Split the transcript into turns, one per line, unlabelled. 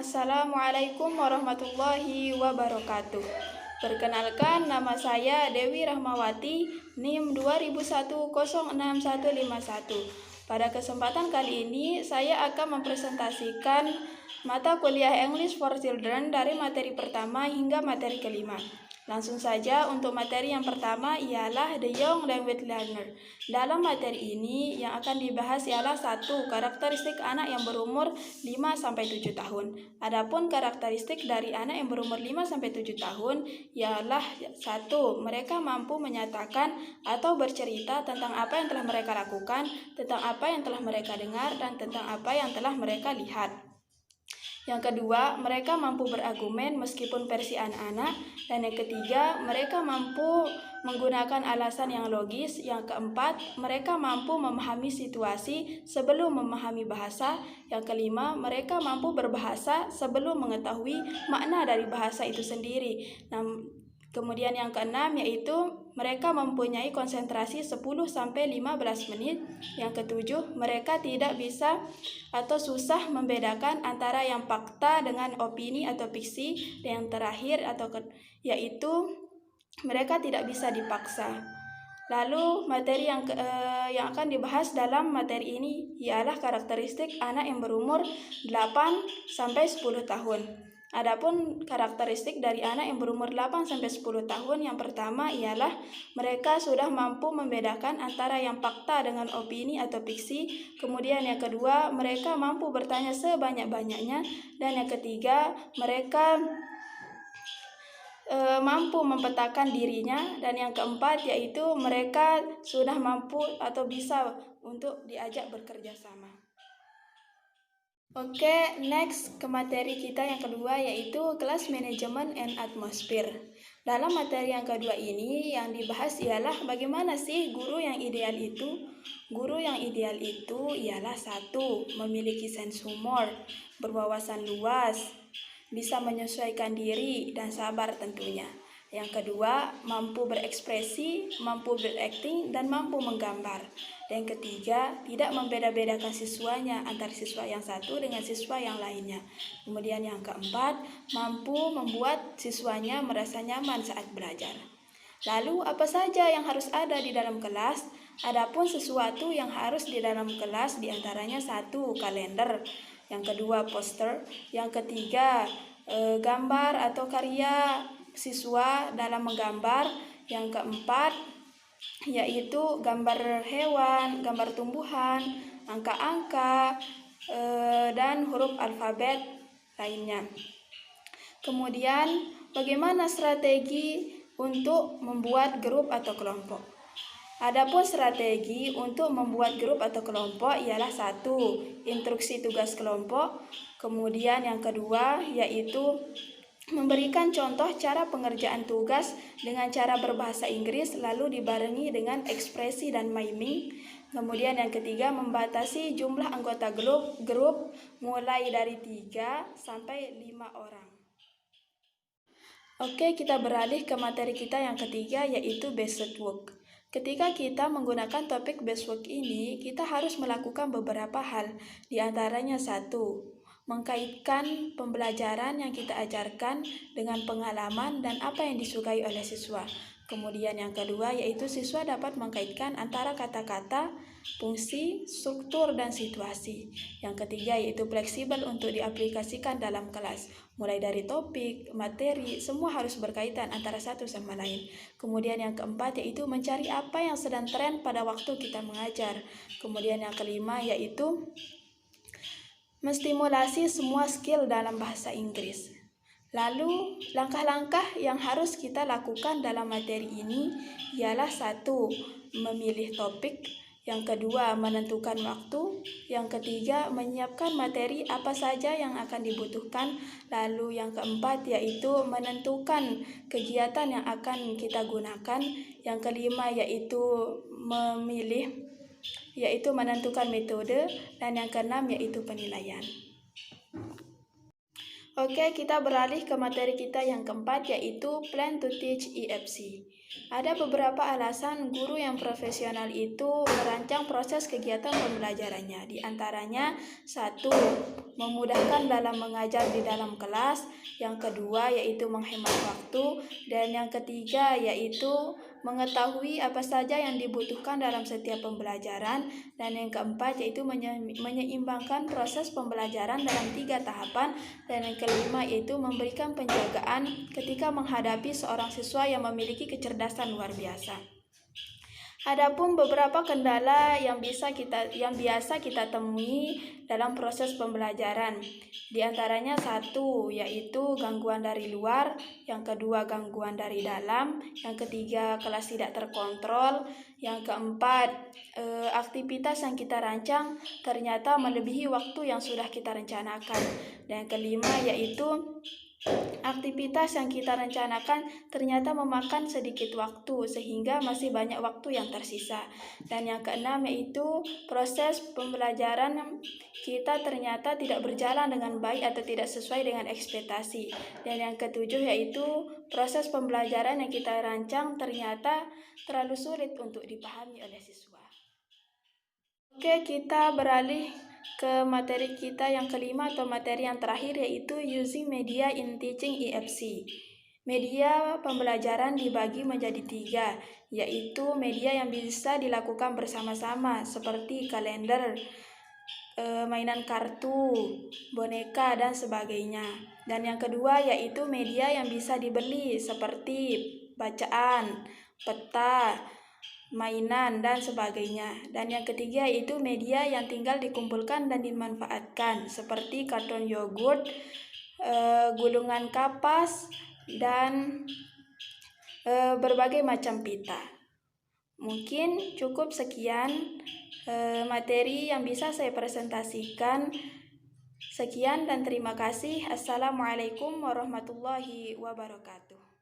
Assalamualaikum warahmatullahi wabarakatuh. Perkenalkan, nama saya Dewi Rahmawati, NIM 2001061151. Pada kesempatan kali ini, saya akan mempresentasikan mata kuliah English for Children dari materi pertama hingga materi kelima. Langsung saja untuk materi yang pertama ialah The Young Language Learner. Dalam materi ini yang akan dibahas ialah 1. Karakteristik anak yang berumur 5-7 tahun. Adapun karakteristik dari anak yang berumur 5-7 tahun ialah 1. Mereka mampu menyatakan atau bercerita tentang apa yang telah mereka lakukan, tentang apa yang telah mereka dengar, dan tentang apa yang telah mereka lihat. Yang kedua, mereka mampu berargumen meskipun versi anak-anak. Dan yang ketiga, mereka mampu menggunakan alasan yang logis. Yang keempat, mereka mampu memahami situasi sebelum memahami bahasa. Yang kelima, mereka mampu berbahasa sebelum mengetahui makna dari bahasa itu sendiri. Kemudian yang keenam yaitu mereka mempunyai konsentrasi 10-15 menit. Yang ketujuh, mereka tidak bisa atau susah membedakan antara yang fakta dengan opini atau fiksi. Dan yang terakhir yaitu mereka tidak bisa dipaksa. Lalu materi yang akan dibahas dalam materi ini ialah karakteristik anak yang berumur 8-10 tahun. Adapun karakteristik dari anak yang berumur 8-10 tahun yang pertama ialah mereka sudah mampu membedakan antara yang fakta dengan opini atau fiksi. Kemudian yang kedua, mereka mampu bertanya sebanyak-banyaknya. Dan yang ketiga, mereka mampu mempetakan dirinya. Dan yang keempat yaitu mereka sudah mampu atau bisa untuk diajak bekerja sama. Oke, next ke materi kita yang kedua yaitu Class Management and Atmosphere. Dalam materi yang kedua ini yang dibahas ialah bagaimana sih guru yang ideal itu? Guru yang ideal itu ialah 1. Memiliki sense humor, berwawasan luas, bisa menyesuaikan diri dan sabar tentunya. Yang kedua, mampu berekspresi, mampu berakting, dan mampu menggambar. Dan yang ketiga, tidak membeda-bedakan siswanya antara siswa yang satu dengan siswa yang lainnya. Kemudian yang keempat, mampu membuat siswanya merasa nyaman saat belajar. Lalu apa saja yang harus ada di dalam kelas? Adapun sesuatu yang harus di dalam kelas diantaranya 1. Kalender, yang kedua poster, yang ketiga gambar atau karya siswa dalam menggambar, yang keempat yaitu gambar hewan, gambar tumbuhan, angka-angka, dan huruf alfabet lainnya. Kemudian bagaimana strategi untuk membuat grup atau kelompok? Adapun strategi untuk membuat grup atau kelompok ialah 1. Instruksi tugas kelompok. Kemudian yang kedua yaitu memberikan contoh cara pengerjaan tugas dengan cara berbahasa Inggris lalu dibarengi dengan ekspresi dan miming. Kemudian yang ketiga, membatasi jumlah anggota grup mulai dari 3 sampai 5 orang. Oke, kita beralih ke materi kita yang ketiga yaitu based work. Ketika kita menggunakan topik based work ini, kita harus melakukan beberapa hal. Di antaranya 1. Mengkaitkan pembelajaran yang kita ajarkan dengan pengalaman dan apa yang disukai oleh siswa. Kemudian yang kedua yaitu siswa dapat mengkaitkan antara kata-kata, fungsi, struktur, dan situasi. Yang ketiga yaitu fleksibel untuk diaplikasikan dalam kelas. Mulai dari topik, materi, semua harus berkaitan antara satu sama lain. Kemudian yang keempat yaitu mencari apa yang sedang tren pada waktu kita mengajar. Kemudian yang kelima yaitu menstimulasi semua skill dalam bahasa Inggris. Lalu, langkah-langkah yang harus kita lakukan dalam materi ini ialah 1. Memilih topik. Yang kedua, menentukan waktu. Yang ketiga, menyiapkan materi apa saja yang akan dibutuhkan. Lalu yang keempat yaitu menentukan kegiatan yang akan kita gunakan. Yang kelima yaitu menentukan metode. Dan yang keenam yaitu penilaian. Oke, kita beralih ke materi kita yang keempat yaitu Plan to Teach EFC. Ada beberapa alasan guru yang profesional itu merancang proses kegiatan pembelajarannya. Di antaranya, satu, memudahkan dalam mengajar di dalam kelas. Yang kedua, yaitu menghemat waktu. Dan yang ketiga, yaitu mengetahui apa saja yang dibutuhkan dalam setiap pembelajaran. Dan yang keempat, yaitu menyeimbangkan proses pembelajaran dalam 3 tahapan. Dan yang kelima, yaitu memberikan penjagaan ketika menghadapi seorang siswa yang memiliki kecerdasan luar biasa. Adapun beberapa kendala yang biasa kita temui dalam proses pembelajaran. Di antaranya satu, yaitu gangguan dari luar, yang kedua gangguan dari dalam, yang ketiga kelas tidak terkontrol, yang keempat aktivitas yang kita rancang ternyata melebihi waktu yang sudah kita rencanakan, dan yang kelima yaitu aktivitas yang kita rencanakan ternyata memakan sedikit waktu sehingga masih banyak waktu yang tersisa. Dan yang keenam yaitu proses pembelajaran kita ternyata tidak berjalan dengan baik atau tidak sesuai dengan ekspektasi. Dan yang ketujuh yaitu proses pembelajaran yang kita rancang ternyata terlalu sulit untuk dipahami oleh siswa. Oke, kita beralih ke materi kita yang kelima atau materi yang terakhir, yaitu Using Media in Teaching EFC. Media pembelajaran dibagi menjadi 3, yaitu media yang bisa dilakukan bersama-sama seperti kalender, mainan kartu, boneka, dan sebagainya. Dan yang kedua yaitu media yang bisa dibeli seperti bacaan, peta, mainan, dan sebagainya. Dan yang ketiga yaitu media yang tinggal dikumpulkan dan dimanfaatkan seperti karton yogurt, gulungan kapas, dan berbagai macam pita. Mungkin cukup sekian materi yang bisa saya presentasikan. Sekian dan terima kasih. Assalamualaikum warahmatullahi wabarakatuh.